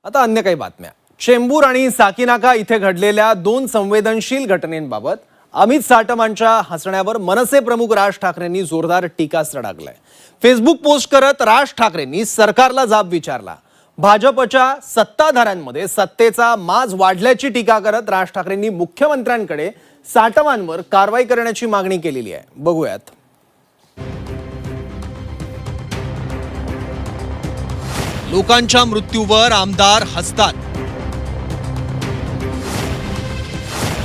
आता अन्य काही बातम्या। चेंबूर आणि साकीनाका इथे घडलेल्या दोन संवेदनशील घटनेंबाबत अमित साटमांच्या हसण्यावर मनसे प्रमुख राज ठाकरेंनी जोरदार टीकास्त्र डागलाय। फेसबुक पोस्ट करत राज ठाकरेंनी सरकारला जाब विचारला। भाजपच्या सत्ताधाऱ्यांमध्ये सत्तेचा माज वाढल्याची टीका करत राज ठाकरेंनी मुख्यमंत्र्यांकडे साटमांवर कारवाई करण्याची मागणी केलेली आहे। बघूयात। लोकांच्या मृत्यूवर आमदार हसतात।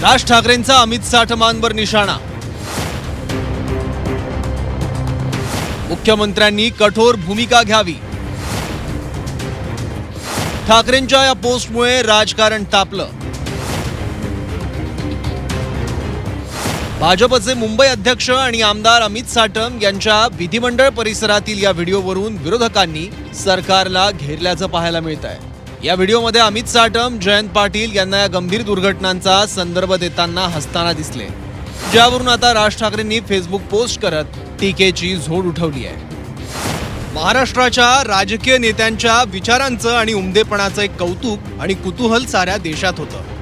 राज ठाकरेंचा अमित साटमांवर निशाणा। मुख्यमंत्र्यांनी कठोर भूमिका घ्यावी। ठाकरेंच्या या पोस्टमुळे राजकारण तापलं। भाजपचे मुंबई अध्यक्ष आणि आमदार अमित साटम यांच्या विधिमंडळ परिसरातील या व्हिडिओवरून विरोधकांनी सरकारला घेरल्याचं पाहायला मिळत आहे। या व्हिडिओमध्ये अमित साटम जयंत पाटील यांना या गंभीर दुर्घटनांचा संदर्भ देताना हसताना दिसले, ज्यावरून आता राज ठाकरेंनी फेसबुक पोस्ट करत टीकेची झोड उठवली आहे। महाराष्ट्राच्या राजकीय नेत्यांच्या विचारांचं आणि उमदेपणाचं एक कौतुक आणि कुतूहल साऱ्या देशात होतं,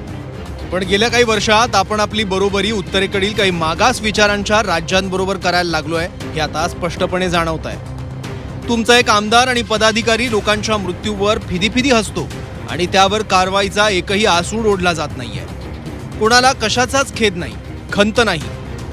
पण गेल्या काही वर्षात आपण आपली बरोबरी उत्तरेकडील काही मागास विचारांच्या राज्यांबरोबर करायला लागलोय हे आता स्पष्टपणे जाणवत आहे। तुमचा एक आमदार आणि पदाधिकारी लोकांच्या मृत्यूवर फिदी हसतो आणि त्यावर कारवाईचा एकही आसूड ओढला जात नाहीये। कोणाला कशाचाच खेद नाही, खंत नाही,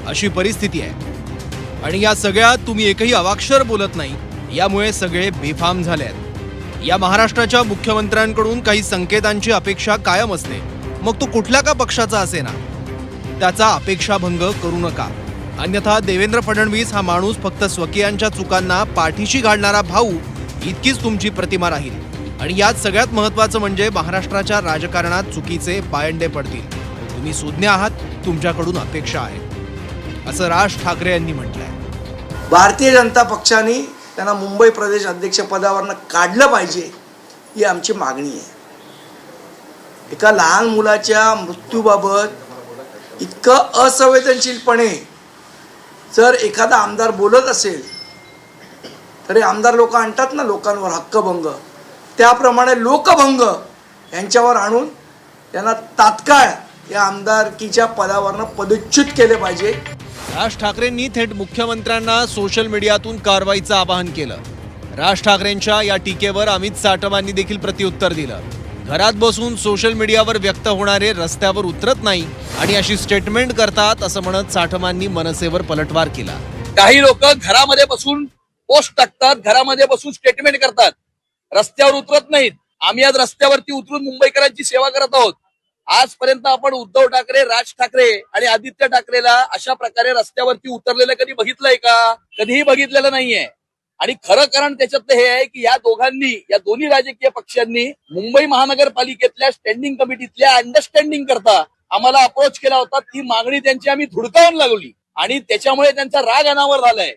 अशी परिस्थिती आहे। आणि या सगळ्यात तुम्ही एकही अवाक्षर बोलत नाही, यामुळे सगळे बेफाम झाले आहेत। या महाराष्ट्राच्या मुख्यमंत्र्यांकडून काही संकेतांची अपेक्षा कायम असते, मग तो कुठल्या का पक्षाचा असेना, त्याचा अपेक्षाभंग करू नका। अन्यथा देवेंद्र फडणवीस हा माणूस फक्त स्वकीयांच्या चुकांना पाठीशी घालणारा भाऊ इतकीच तुमची प्रतिमा राहील। आणि यात सगळ्यात महत्त्वाचं म्हणजे महाराष्ट्राच्या राजकारणात चुकीचे पायंडे पडतील। तुम्ही सुज्ञ आहात, तुमच्याकडून अपेक्षा आहेत, असं राज ठाकरे यांनी म्हटलंय। भारतीय जनता पक्षाने त्यांना मुंबई प्रदेश अध्यक्षपदावरनं काढलं पाहिजे, ही आमची मागणी आहे। एका लहान मुलाच्या मृत्यूबाबत इतकं असंवेदनशीलपणे जर एखादा आमदार बोलत असेल, तरी आमदार लोक आणतात ना लोकांवर हक्कभंग, त्याप्रमाणे लोकभंग यांच्यावर आणून त्यांना तात्काळ या आमदारकीच्या पदावरनं पदच्युत केले पाहिजे। राज ठाकरेंनी थेट मुख्यमंत्र्यांना सोशल मीडियातून कारवाईचं आवाहन केलं। राज ठाकरेंच्या या टीकेवर अमित साटमांनी देखील प्रत्युत्तर दिलं। घरात बसून सोशल मीडियावर व्यक्त होणारे रस्त्यावर उतरत नाही आणि अशी स्टेटमेंट करतात असं म्हणत साटमांनी मनसेवर पलटवार केला। काही लोक घरामध्ये बसून पोस्ट टाकतात, घरामध्ये बसून स्टेटमेंट करतात, रस्त्यावर उतरत नाहीत। आम्ही आज रस्त्यावरती उतरून मुंबईकरांची सेवा करत आहोत। आजपर्यंत आपण उद्धव ठाकरे, राज ठाकरे आणि आदित्य ठाकरेला अशा प्रकारे रस्त्यावरती उतरलेलं कधी बघितलंय का? कधीही बघितलेलं नाहीये। आणि खरं कारण त्याच्यातलं हे आहे की या दोघांनी, या दोन्ही राजकीय पक्षांनी मुंबई महानगरपालिकेतल्या स्टँडिंग कमिटीतल्या अंडरस्टँडिंग करता आम्हाला अप्रोच केला होता। ती मागणी त्यांची आम्ही धुडकावून लागली आणि त्याच्यामुळे त्यांचा राग अनावर झालाय।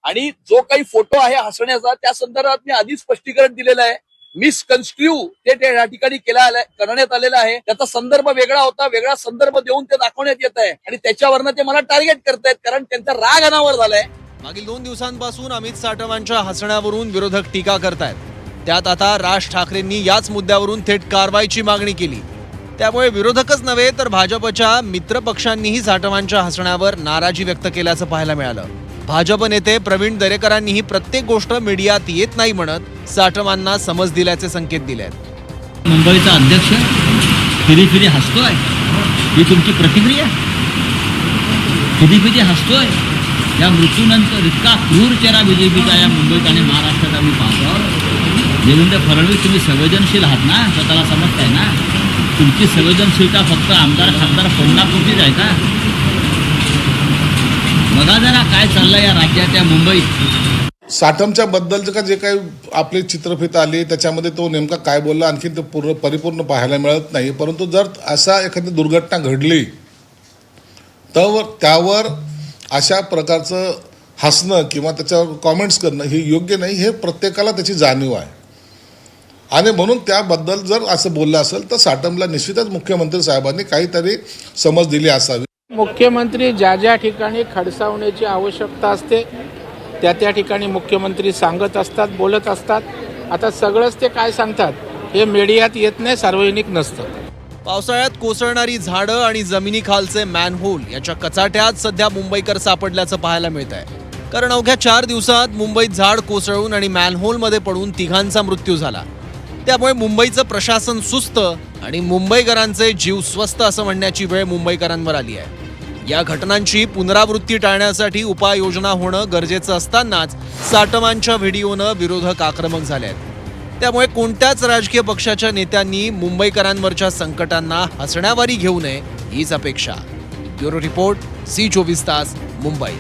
आणि जो काही फोटो आहे हसण्याचा, त्या संदर्भात मी आधीच स्पष्टीकरण दिलेलं आहे। मिसकन्स्ट्रू ते त्या ठिकाणी करण्यात आलेलं आहे। त्याचा संदर्भ वेगळा होता, वेगळा संदर्भ देऊन ते दाखवण्यात येत आहे आणि त्याच्यावरनं ते मला टार्गेट करतायत, कारण त्यांचा राग अनावर झालाय। मागील 2 दिवसांपासून अमित साटमांच्या हसण्यावरून विरोधक टीका करतायत, त्यात आता राज ठाकरेंनी याच मुद्द्यावरून थेट कारवाईची मागणी केली। त्यामुळे विरोधकच नव्हे तर भाजपच्या मित्र पक्षांनीही साटमांच्या हसण्यावर नाराजी व्यक्त केल्याचं पाहायला मिळालं। भाजप नेते प्रवीण दरेकरांनीही प्रत्येक गोष्ट मीडियात येत नाही म्हणत साटमांना समज दिल्याचे संकेत दिले आहेत। मुंबईचा अध्यक्ष फिरी हसतोय, ही तुमची प्रतिक्रिया? फिरी हसतोय? या मृत्यूनंतर इतका क्रूर चेहरा बीजेपीचा या मुंबईत आणि महाराष्ट्रात आम्ही पाहतो। देवेंद्र फडणवीस, तुम्ही संवेदनशील आहात ना, स्वतःला समजताय ना? तुमची संवेदनशीलता फक्त आमदार खासदार फोडण्यापुरतीच आहे का? बघा जरा काय चाललंय या राज्यात, या मुंबईत। साटमच्या बद्दलचं जे काही आपली चित्रफित आली त्याच्यामध्ये तो नेमका काय बोलला आणखी ते परिपूर्ण पाहायला मिळत नाही। परंतु जर असा एखादी दुर्घटना घडली तर त्यावर अशा प्रकारचं हसणं किंवा त्याच्यावर कॉमेंट्स करणं हे योग्य नाही, हे प्रत्येकाला त्याची जाणीव आहे। आणि म्हणून त्याबद्दल जर असं बोललं असेल तर साटमला निश्चितच मुख्यमंत्री साहेबांनी काहीतरी समज दिली असावी। मुख्यमंत्री ज्या ठिकाणी खडसावण्याची आवश्यकता असते त्या ठिकाणी मुख्यमंत्री सांगत असतात, बोलत असतात। आता सगळंच ते काय सांगतात हे मीडियात येत नाही, सार्वजनिक नसतं. पावसाळ्यात कोसळणारी झाडं आणि जमिनीखालचे मॅनहोल याच्या कचाट्यात सध्या मुंबईकर सापडल्याचं पाहायला मिळत आहे. कारण अवघ्या 4 दिवसात मुंबईत झाड कोसळून आणि मॅनहोलमध्ये पडून 3घांचा मृत्यू झाला. त्यामुळे मुंबईचं प्रशासन सुस्त आणि मुंबईकरांचे जीव स्वस्त असं म्हणण्याची वेळ मुंबईकरांवर आली आहे. या घटनांची पुनरावृत्ती टाळण्यासाठी उपाययोजना होणं गरजेचं असतानाच साटमांच्या व्हिडिओनं विरोधक आक्रमक झाले आहेत. त्यामुळे कोणत्याच राजकीय पक्षाच्या नेत्यांनी मुंबईकरांवरच्या संकटांना हसण्यावारी घेऊ नये हीच अपेक्षा. ब्युरो रिपोर्ट, C24 तास, मुंबई.